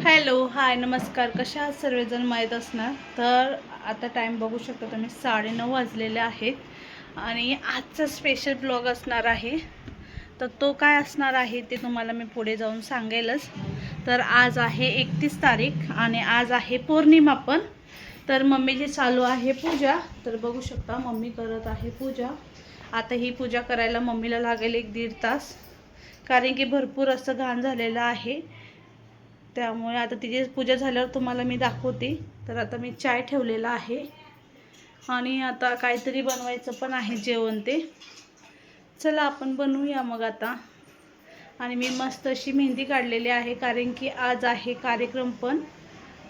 Hello hi नमस्कार. कशा आहात सर्वजण? माहीत असणार तर आता टाईम बघू शकता तुम्ही, 9:30 वाजलेले आहेत आणि आजचा स्पेशल ब्लॉग असणार आहे. तर तो काय असणार आहे ते तुम्हाला मी पुढे जाऊन सांगेलच. तर आज आहे 31 तारीख आणि आज आहे पौर्णिमा पण. तर मम्मीची चालू आहे पूजा. तर बघू शकता मम्मी करत आहे पूजा. आता ही पूजा करायला मम्मीला लागेल 1-1.5 तास, कारण की भरपूर असं घाण झालेलं आहे. त्यामुळे आता तिची पूजा झाल्यावर तुम्हाला मी दाखवते. तर आता मी चाय ठेवलेला आहे आणि आता काहीतरी बनवायचं पण आहे जेवण ते. चला आपण बनवूया मग आता. आणि मी मस्त अशी मेहंदी काढलेली आहे, कारण की आज आहे कार्यक्रम पण,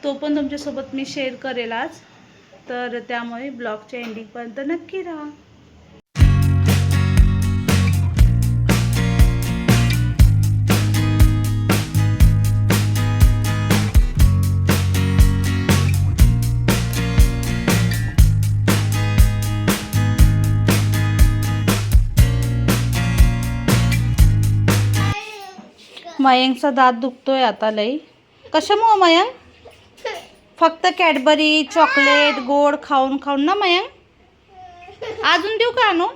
तो पण तुमच्यासोबत मी शेअर करेल आज. तर त्यामुळे ब्लॉगच्या एंडिंगपर्यंत नक्की राहा. मयंकचा दात दुखतोय आता लई. कशामुळं मयंक? फक्त कॅडबरी चॉकलेट गोड खाऊन खाऊन ना मयंक? अजून देऊ का आणू?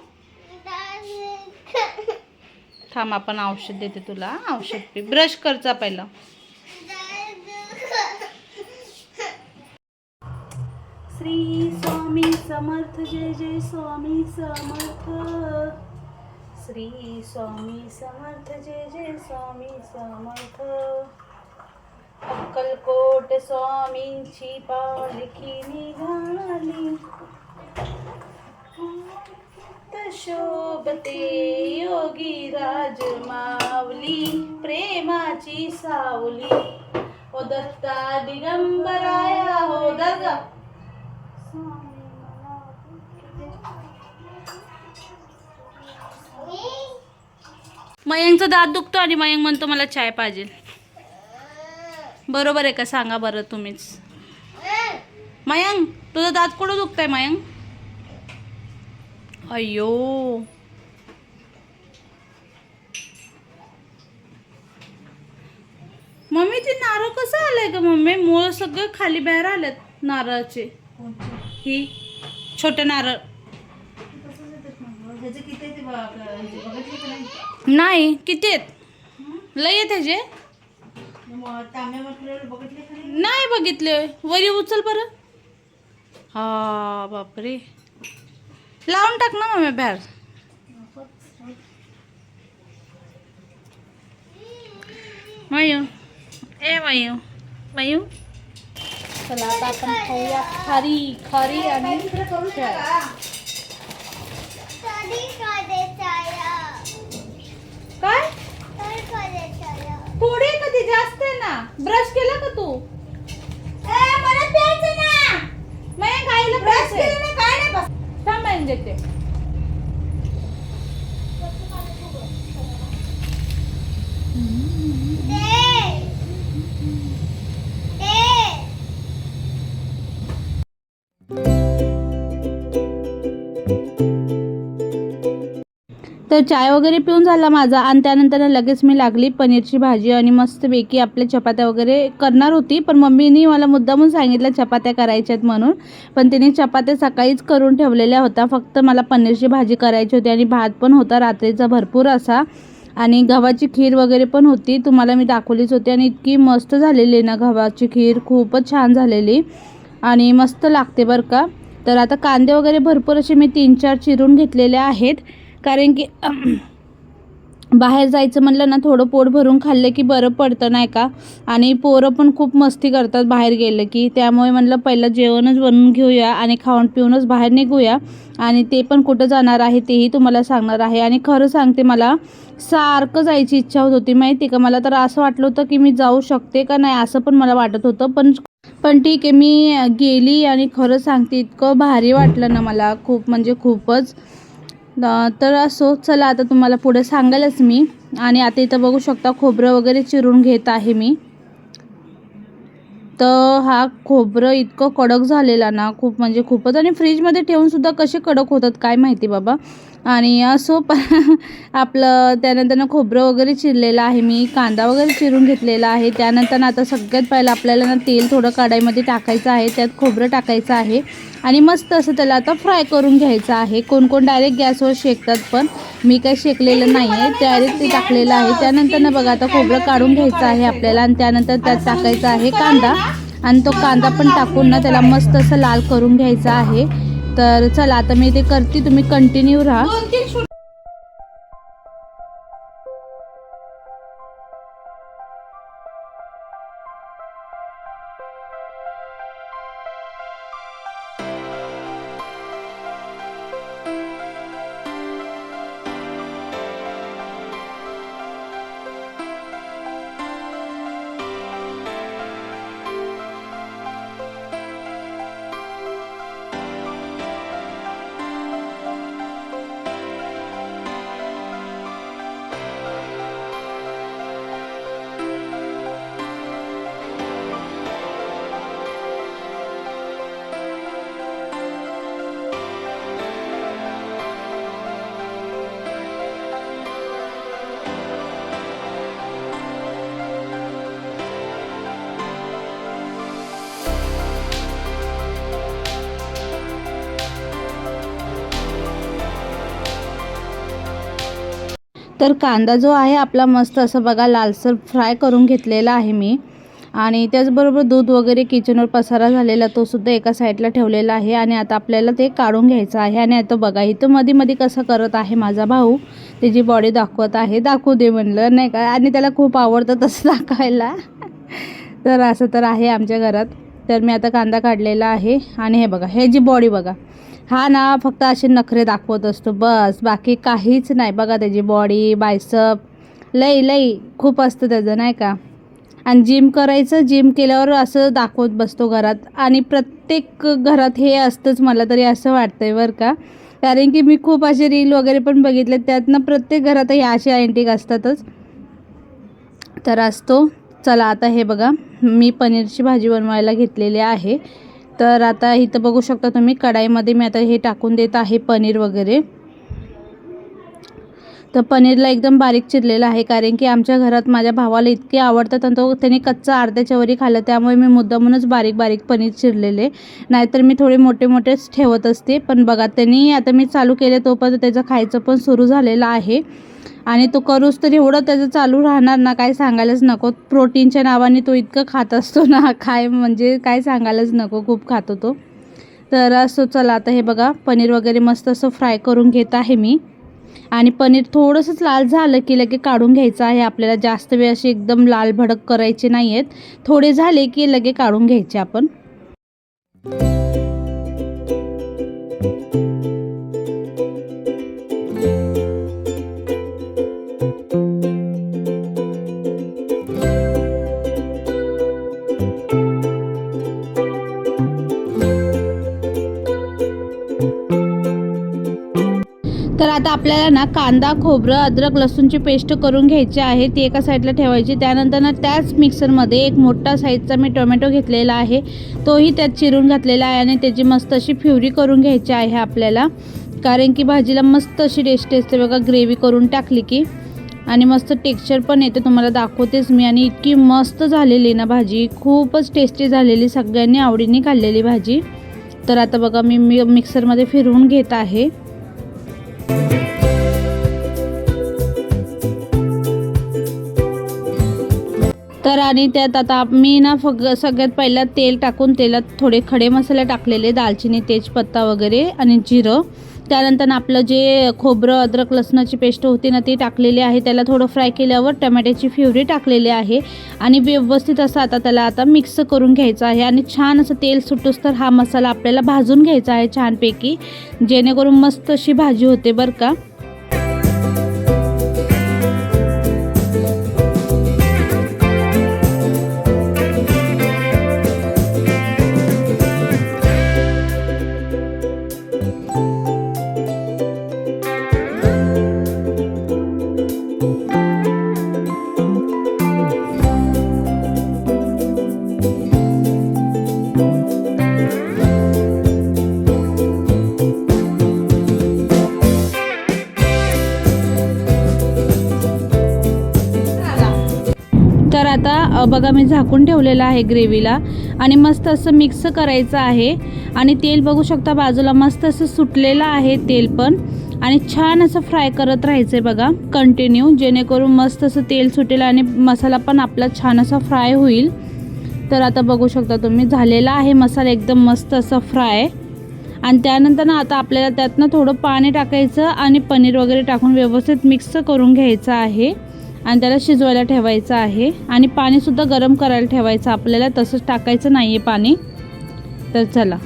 थांब आपण औषध देते तुला. औषध पी, ब्रश करचा पहिला. श्री स्वामी समर्थ, जय जय स्वामी समर्थ. श्री स्वामी समर्थ, जय जय स्वामी समर्थ. अक्कलकोट स्वामींची पालखी निघाली, शोभते योगी राज माऊली, प्रेमाची सावली. ओ दत्ता दिगंबराया हो दगा. मयंकचा दात दुखतो आणि मयंक म्हणतो मला चाय पाहिजे. बरोबर आहे का? सांगा बरं तुम्हीच. मयंक तुझा दात कुठं दुखतंय मयंक? अय्यो मम्मी, ते नारळ कसं आलंय का मम्मी? मूळ सगळं खाली बाहेर आलेत नारळाचे. ही छोटे नारळ नाही. किती आहेत? लय आहेत ह्याचे. नाही बघितले. वरी उचल बरं. हा बापरे, लावून टाक ना मम्मी बाहेर. मयू ए मयू मयू, चला आता आपण खाऊया खारी खारी आणि काय थोडे कधी जास्त आहे ना. ब्रश केला का तू? मला प्यायचं ना. मग खायला ब्रश केलं काय नाही. बस थांब मी देते. तर चाय वगैरे पिऊन झाला माझा आणि त्यानंतर लगेच मी लागली पनीरची भाजी आणि मस्तपैकी आपल्या चपात्या वगैरे करणार होती. पण मम्मीनी मला मुद्दामून सांगितलं चपात्या करायच्यात म्हणून. पण तिने चपात्या सकाळीच करून ठेवलेल्या होत्या, फक्त मला पनीरची भाजी करायची होती आणि भात पण होता रात्रीचा भरपूर असा. आणि गव्हाची खीर वगैरे पण होती, तुम्हाला मी दाखवलीच होती. आणि इतकी मस्त झालेली ना गव्हाची खीर, खूपच छान झालेली आणि मस्त लागते बरं का. तर आता कांदे वगैरे भरपूर असे मी 3-4 चिरून घेतलेले आहेत, कारण की बाहेर जायचं म्हणलं ना थोडं पोट भरून खाल्लं की बरं पडतं नाही का. आणि पोरं पण खूप मस्ती करतात बाहेर गेलं की, त्यामुळे म्हणलं पहिलं जेवणच बनवून घेऊया आणि खाऊन पिऊनच बाहेर निघूया. आणि ते पण कुठं जाणार आहे तेही तुम्हाला सांगणार आहे. आणि खरं सांगते, मला सारखं जायची इच्छा होत होती माहिती का. मला तर असं वाटलं होतं की मी जाऊ शकते का नाही, असं पण मला वाटत होतं. पण ठीक आहे, मी गेली आणि खरं सांगते इतकं भारी वाटलं ना मला, खूप म्हणजे खूपच. तर असो, चला आता तुम्हाला पुढे सांगालच मी. आणि आता इथं बघू शकता खोबरं वगैरे चिरून घेत आहे मी. तर हा खोबरं इतकं कडक झालेला ना, खूप म्हणजे खूपच. आणि फ्रीजमध्ये ठेवून सुद्धा कसे कडक होतात काय माहिती बाबा. आणि असो पण आपलं त्यानंतर खोबरं वगैरे चिरलेलं आहे, मी कांदा वगैरे चिरून घेतलेला आहे. त्यानंतर आता सगळ्यात पहिलं आपल्याला ना तेल थोडं कढईमध्ये टाकायचं आहे, त्यात खोबरं टाकायचं आहे आणि मस्त असं त्याला आता फ्राय करून घ्यायचं आहे. कोण कोण डायरेक्ट गॅसवर शेकतात, पण मी काही शेकलेलं नाही आहे, डायरेक्ट ते टाकलेलं आहे. त्यानंतर ना बघा आता खोबरं काढून घ्यायचं आहे आपल्याला आणि त्यानंतर त्यात टाकायचा आहे कांदा आणि तो कांदा पण टाकून ना त्याला मस्त असं लाल करून घ्यायचा आहे. तर चला आता मी ते करते, तुम्ही कंटिन्यू राहा. तर कांदा जो आहे आपला मस्त असं बघा लालसर फ्राय करून घेतलेला आहे मी. आणि त्याचबरोबर दूध वगैरे किचनवर पसारा झालेला तो सुद्धा एका साईडला ठेवलेला आहे. आणि आता आपल्याला ते काढून घ्यायचं आहे. आणि आता बघा इथं मध्ये मध्ये कसं करत आहे माझा भाऊ, त्याची बॉडी दाखवत आहे, दाखवू दे म्हणलं नाही का, आणि त्याला खूप आवडतं तसं दाखवायला. तर असं तर आहे आमच्या घरात. तर मी आता कांदा काढलेला आहे आणि हे बघा ह्याची बॉडी बघा, हा ना फक्त असे नखरे दाखवत असतो बस, बाकी काहीच नाही. बघा त्याची बॉडी बायसप लई खूप असतं त्याचं नाही का. आणि जिम करायचं, जिम केल्यावर असं दाखवत बसतो घरात. आणि प्रत्येक घरात हे असतंच मला तरी असं वाटतंय बरं का, कारण की मी खूप असे रील वगैरे पण बघितले, त्यातनं प्रत्येक घरात हे असे अँटिक असतातच. तर असतो. चला आता हे बघा मी पनीरची भाजी बनवायला घेतलेली आहे. तर आता इथं बघू शकता तुम्ही कढाईमध्ये मी आता हे टाकून देत आहे पनीर वगैरे. तर पनीरला एकदम बारीक चिरलेलं आहे, कारण की आमच्या घरात माझ्या भावाला इतके आवडतात आणि तो त्याने कच्चा अर्ध्याच्या वरी खाल्लं, त्यामुळे मी मुद्दामूनच बारीक बारीक पनीर चिरलेले, नाहीतर मी थोडे मोठे मोठेच ठेवत असते. पण बघा त्यांनी आता मी चालू केले तोपर्यंत त्याचं खायचं पण सुरू झालेलं आहे. आणि तो करूच तर एवढं त्याचं चालू राहणार ना, काय सांगायलाच नको. प्रोटीनच्या नावाने तो इतकं खात असतो ना, काय म्हणजे काय सांगायलाच नको, खूप खातो तो. तर असं चला आता हे बघा पनीर वगैरे मस्त असं फ्राय करून घेत आहे मी. आणि पनीर थोडंसंच लाल झालं की लगे काढून घ्यायचं आहे आपल्याला, जास्त वेळ असे एकदम लाल भडक करायचे नाही आहेत, थोडे झाले की लगे काढून घ्यायचे आपण. तर आता आपल्याला ना कांदा, खोबरं, अद्रक, लसूणची पेस्ट करून घ्यायची आहे, ती एका साईडला ठेवायची. त्यानंतर ना त्याच मिक्सरमध्ये एक मोठा साईजचा मी टोमॅटो घेतलेला आहे, तोही त्यात चिरून घातलेला आहे आणि त्याची मस्त अशी प्युरी करून घ्यायची आहे आपल्याला, कारण की भाजीला मस्त अशी टेस्ट असते बघा ग्रेव्ही करून टाकली की. आणि मस्त टेक्स्चर पण येते, तुम्हाला दाखवतेच मी. आणि इतकी मस्त झालेली ना भाजी, खूपच टेस्टी झालेली, सगळ्यांनी आवडीने खाल्लेली भाजी. तर आता बघा मी मिक्सरमध्ये फिरवून घेत आहे. तर आणि त्यात आता मी ना सगळ्यात पहिला तेल टाकून तेलात थोडे खडे मसाले टाकलेले, दालचिनी, तेजपत्ता वगैरे आणि जिरं. त्यानंतर आपलं जे खोबरं, अद्रक, लसणाची पेस्ट होती ना ती टाकलेली आहे. त्याला थोडं फ्राय केल्यावर टमॅट्याची प्युरी टाकलेली आहे आणि व्यवस्थित असं आता त्याला आता मिक्स करून घ्यायचं आहे. आणि छान असं तेल सुटूस तर हा मसाला आपल्याला भाजून घ्यायचा आहे छानपैकी, जेणेकरून मस्त अशी भाजी होते बरं का. बघा मी झाकून ठेवलेलं आहे ग्रेव्हीला आणि मस्त असं मिक्स करायचं आहे. आणि तेल बघू शकता बाजूला मस्त असं सुटलेलं आहे तेल पण, आणि छान असं फ्राय करत राहायचं आहे बघा कंटिन्यू, जेणेकरून मस्त असं तेल सुटेल आणि मसाला पण आपला छान असा फ्राय होईल. तर आता बघू शकता तुम्ही झालेला आहे मसाला एकदम मस्त असा फ्राय. आणि त्यानंतर ना आता आपल्याला त्यातनं थोडं पाणी टाकायचं आणि पनीर वगैरे टाकून व्यवस्थित मिक्स करून घ्यायचं आहे आणि त्याला शिजवायला ठेवायचं आहे. आणि पाणीसुद्धा गरम करायला ठेवायचं आपल्याला, तसंच टाकायचं नाही आहे पाणी. तर चला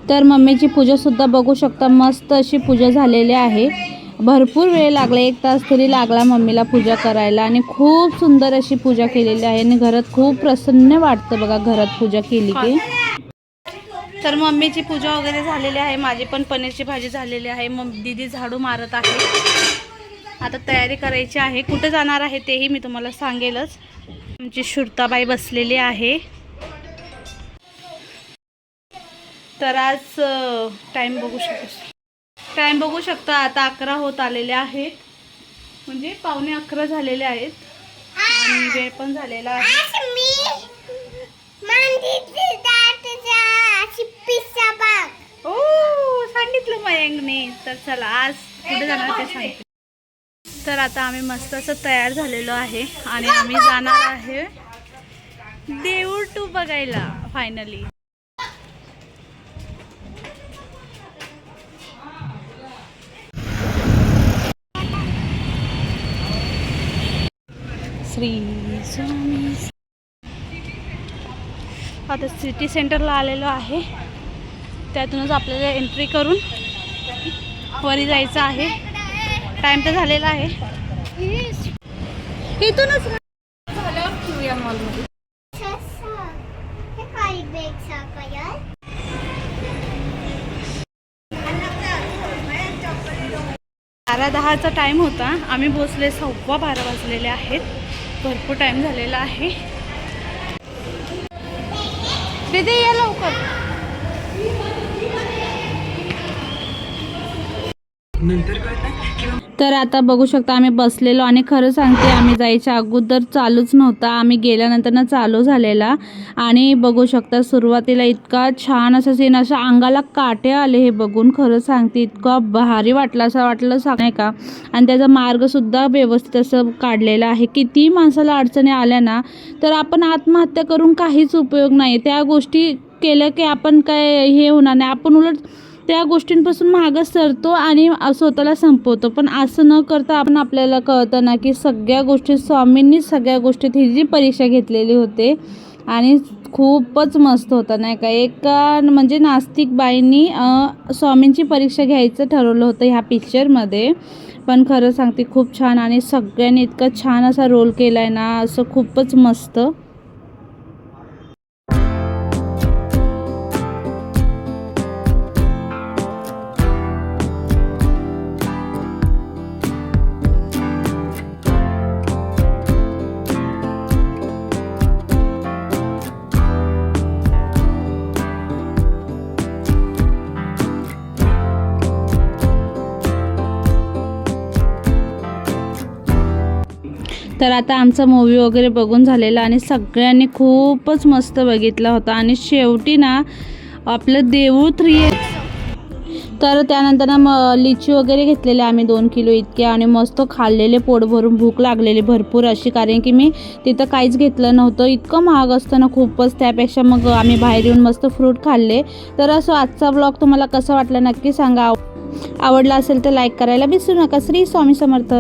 तर मम्मीची पूजासुद्धा बघू शकता मस्त अशी पूजा झालेली आहे. भरपूर वेळ लागला, 1 तास तरी लागला मम्मीला पूजा करायला आणि खूप सुंदर अशी पूजा केलेली आहे आणि घरात खूप प्रसन्न वाटतं बघा घरात पूजा केली की. तर मम्मीची पूजा वगैरे झालेली आहे, माझी पण पनीरची भाजी झालेली आहे. मग दीदी झाडू मारत आहे. आता तयारी करायची आहे, कुठे जाणार आहे तेही मी तुम्हाला सांगेलच. आमची शुरताबाई बसलेली आहे. तर आज टाईम बघू शकता आता 11 होत आलेले आहेत, म्हणजे 11:15 झालेले आहेत आणि वेळ पण झालेला आहे. ओ सांगितलं मयंकने. तर चला आज कुठे जाणार ते सांगते. तर आता आम्ही मस्त असं तयार झालेलो आहे आणि आम्ही जाणार आहे देऊळ 2 बघायला फायनली. श्री स्वामी. आता सिटी सेंटरला आलेलो आहे, त्यातूनच आपल्याला एंट्री करून वरी जायचं आहे. टाइम तर झालेला आहे. इथूनच मॉलमध्ये 12:10चा टाइम होता, आम्ही पोचले 12:15 वाजलेले आहेत. भरपूर टाइम झालेला आहे. दीदी या लवकर. तर आता बघू शकता आम्ही बसलेलो आणि खरं सांगते आम्ही जायच्या अगोदर चालूच नव्हता, आम्ही गेल्यानंतर चालू झालेला. आणि बघू शकता सुरुवातीला इतका छान असं सीन, असं अंगाला काटे आले हे बघून. खरं सांगते इतकं भारी वाटलं, असं वाटलं नाही का. आणि त्याचा मार्गसुद्धा व्यवस्थित असं काढलेला आहे. किती माणसाला अडचणी आल्या ना तर आपण आत्महत्या करून काहीच उपयोग नाही. त्या गोष्टी केल्या की आपण काय हे होणार नाही, आपण उलट त्या गोष्टींपासून मागं सरतो आणि स्वतःला संपवतो. पण असं न करता आपण आपल्याला कळतं ना की सगळ्या गोष्टी स्वामींनीच सगळ्या गोष्टीत ही जी परीक्षा घेतलेली होते आणि खूपच मस्त होता नाही का. एका म्हणजे नास्तिक बाईंनी स्वामींची परीक्षा घ्यायचं ठरवलं होतं ह्या पिक्चरमध्ये. पण खरं सांगते खूप छान आणि सगळ्यांनी इतका छान असा रोल केला आहे ना, असं खूपच मस्त. तर आता आमचा मूवी वगैरे बघून झालेला आणि सगळ्यांनी खूपच मस्त बघितला होता. आणि शेवटी ना आपलं देऊळ 3 तर त्यानंतर मग लिची वगैरे घेतलेले आम्ही 2 किलो इतके आणि मस्त खाल्लेले, पोट भरून, भूक लागलेली भरपूर अशी, कारण की मी तिथं काहीच घेतलं नव्हतं, इतकं महाग असतं ना खूपच. त्यापेक्षा मग आम्ही बाहेर येऊन मस्त फ्रूट खाल्ले. तर असं आजचा ब्लॉग तुम्हाला कसा वाटला नक्की सांगा. आवडला असेल तर लाईक करायला विसरू नका. श्री स्वामी समर्थ.